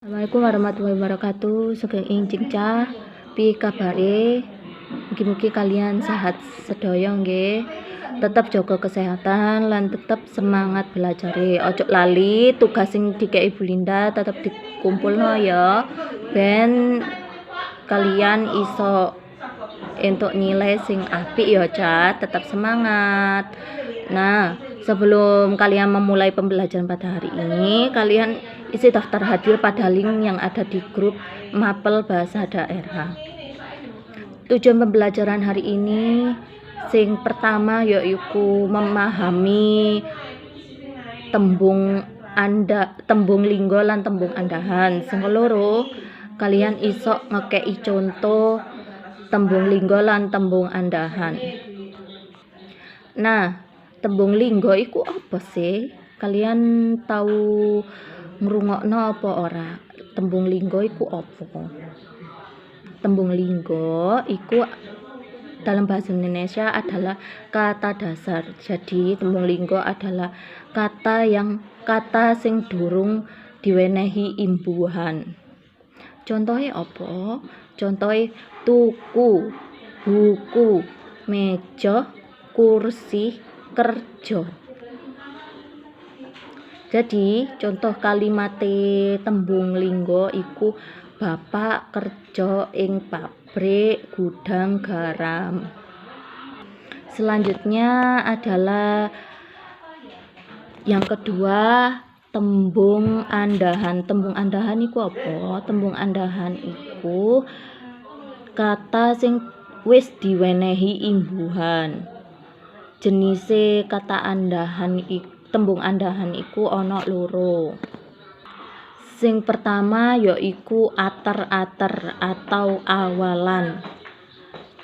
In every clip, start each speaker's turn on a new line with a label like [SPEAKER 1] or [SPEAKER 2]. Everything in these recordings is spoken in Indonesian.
[SPEAKER 1] Assalamualaikum warahmatullahi wabarakatuh. Sugeng injing cah, piye kabare? Mugi-mugi kalian sehat sedaya nggih. Tetap jaga kesehatan lan tetap semangat belajar. Ojo lali tugas sing dikei Ibu Linda tetap dikumpulno ya. Ben kalian iso entuk nilai sing apik ya cah, tetap semangat. Nah, sebelum kalian memulai pembelajaran pada hari ini, kalian isi daftar hadir pada link yang ada di grup Mapel Bahasa Daerah. Tujuan pembelajaran hari ini sing pertama yaiku memahami tembung linggo lan tembung andahan. Sing keloro, kalian iso ngekei contoh tembung linggo lan tembung andahan. Nah, tembung linggo iku apa sih? Kalian tahu ngrungokno apa ora? Tembung linggo iku apa? Tembung linggo iku dalam bahasa Indonesia adalah kata dasar. Jadi tembung linggo adalah kata sing durung diwenehi imbuhan. Contohnya apa? Contohnya tuku, buku, meja, kursi, kerja. Jadi contoh kalimat tembung linggo iku bapak kerja ing pabrik gudang garam. Selanjutnya adalah yang kedua, tembung andahan. Tembung andahan iku apa? Tembung andahan iku kata sing wis diwenehi imbuhan. Jenise kata andahan tembung andahan iku ana loro. Sing pertama yaiku ater-ater atau awalan.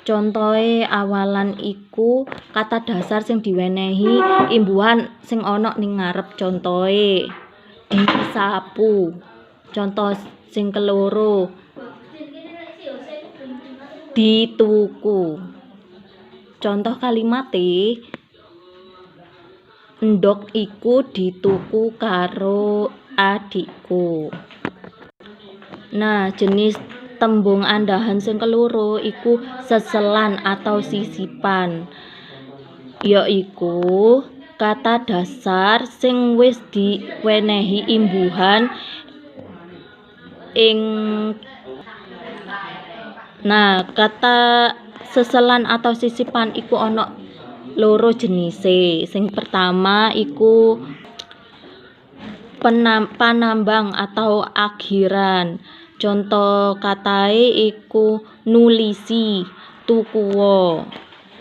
[SPEAKER 1] Contohe awalan iku kata dasar sing diwenehi imbuhan sing ana ning ngarep. Contohe disapu. Contoh sing keloro dituku. Contoh kalimate endhog iku dituku karo adikku. Nah, jenis tembung andahan sing keloro iku seselan atau sisipan. Yaiku kata dasar sing wis diwenehi imbuhan kata seselan atau sisipan iku ana loro jenise. Sing pertama iku panambang atau akhiran. Contoh katae iku nulisi, tukuwo.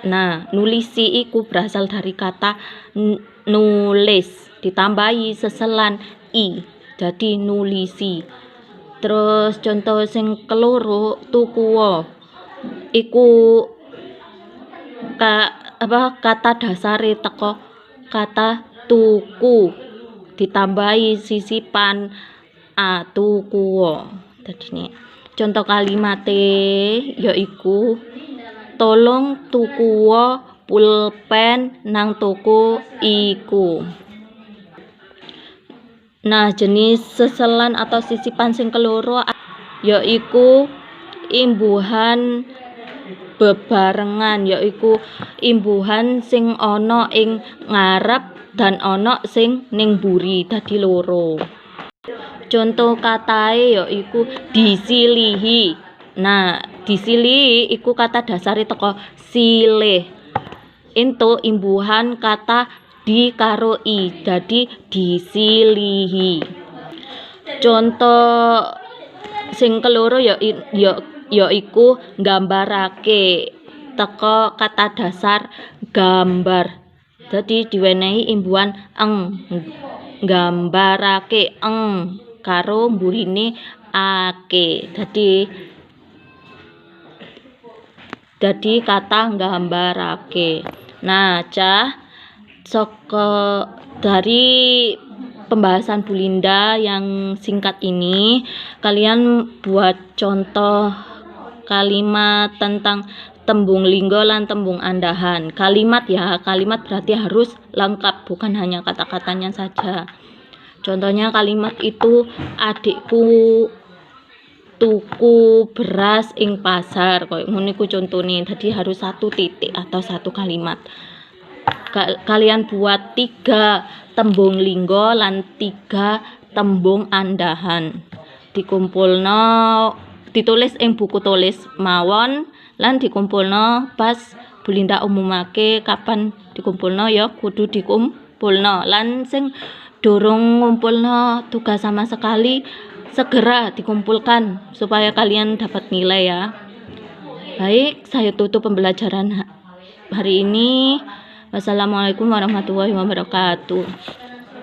[SPEAKER 1] Nah, nulisi iku berasal dari kata nulis ditambahi seselan i, jadi nulisi. Terus contoh sing keloro tukuwo iku kata dasare teko kata tuku ditambahi sisipan tukuwo. Dadine contoh kalimate yaiku tolong tukuwo pulpen nang toko iku. Nah, jenis seselan atau sisipan sing keloro yaiku imbuhan bebarengan, yaiku imbuhan sing ana ing ngarep dan ana sing ning mburi, dadi loro. Contoh katae yaiku disilihi. Nah, disilihi iku kata dasare teko silih. Entuk imbuhan kata di karo i, dadi disilihi. Contoh sing keloro yaiku nggambarake teko kata dasar gambar. Jadi diwenehi imbuhan nggambarake karo mburine ake. Dadi kata nggambarake. Nah, dari pembahasan Bu Linda yang singkat ini, kalian buat contoh kalimat tentang tembung linggo lan tembung andahan. Kalimat berarti harus lengkap, bukan hanya kata-katanya saja. Contohnya kalimat itu, adikku tuku beras ing pasar, koyo ngono iku contone. Jadi harus satu titik atau satu kalimat. Kalian buat 3 tembung linggo lan 3 tembung andahan. Dikumpulno, ditulis ing buku tulis mawon lan dikumpulno pas Bulinda umumake kapan dikumpulno ya kudu dikumpulno. Lan sing durung ngumpulno tugas sama sekali segera dikumpulkan supaya kalian dapat nilai ya. Baik, saya tutup pembelajaran hari ini. Wassalamualaikum warahmatullahi wabarakatuh.